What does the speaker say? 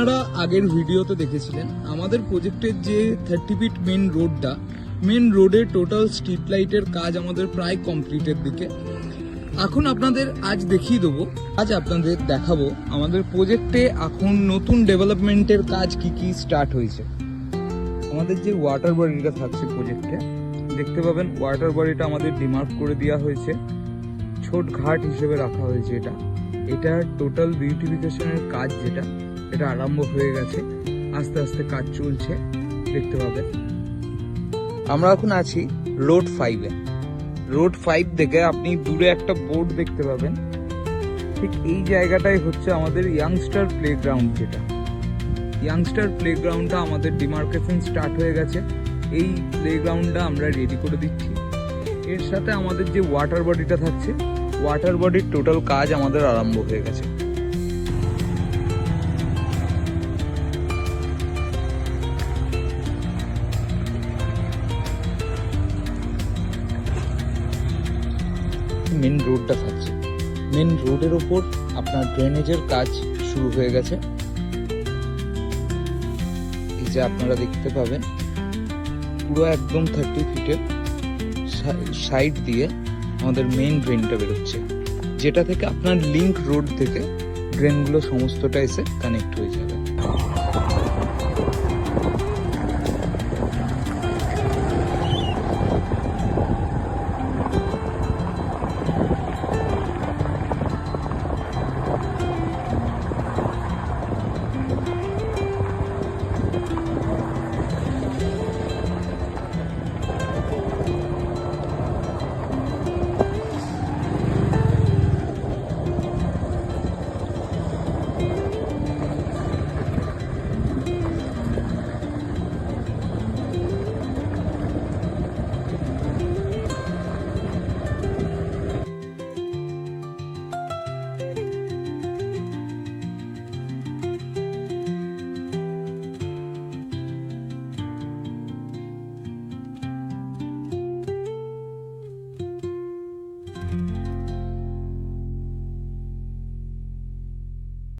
আপনারা আগের ভিডিওতে দেখেছিলেন আমাদের প্রজেক্টের যে 30 ফিট মেন রোডে টোটাল স্ট্রিট লাইটের কাজ আমাদের প্রায় কমপ্লিটের দিকে। এখন আপনাদের আজ দেখিয়ে দেবো, আজ আপনাদের দেখাবো আমাদের প্রজেক্টে এখন নতুন ডেভেলপমেন্টের কাজ কি কি স্টার্ট হয়েছে। আমাদের যে ওয়াটার বডিটা থাকছে প্রজেক্টে দেখতে পাবেন, ওয়াটার বডিটা আমাদের ডিমার্ক করে দেওয়া হয়েছে, ছোট ঘাট হিসেবে রাখা হয়েছে। এটা টোটাল বিউটিফিকেশনের কাজ এটা আরম্ভ হয়ে গেছে, আস্তে আস্তে কাজ চলছে দেখতে পাবেন। আমরা এখন আছি রোড 5-এ। রোড 5 থেকে আপনি দূরে একটা বোর্ড দেখতে পাবেন, ঠিক এই জায়গাটাই হচ্ছে আমাদের ইয়াংস্টার প্লেগ্রাউন্ড। ইয়াংস্টার প্লেগ্রাউন্ডটা আমাদের ডিমার্কেশন স্টার্ট হয়ে গেছে। এই প্লেগ্রাউন্ডটা আমরা রেডি করে দিচ্ছি। এর সাথে আমাদের যে ওয়াটার বডিটা থাকছে, ওয়াটার বডির টোটাল কাজ আমাদের আরম্ভ হয়ে গেছে। মেন রোডটা থাকছে, মেন রোডের ওপর আপনার ড্রেনেজের কাজ শুরু হয়ে গেছে। এই যে আপনারা দেখতে পাবেন পুরো একদম 30 ফিটের সাইড দিয়ে আমাদের মেন ড্রেনটা বেরোচ্ছে, যেটা থেকে আপনার লিংক রোড থেকে ড্রেনগুলো সমস্তটা এসে কানেক্ট হয়ে যাবে।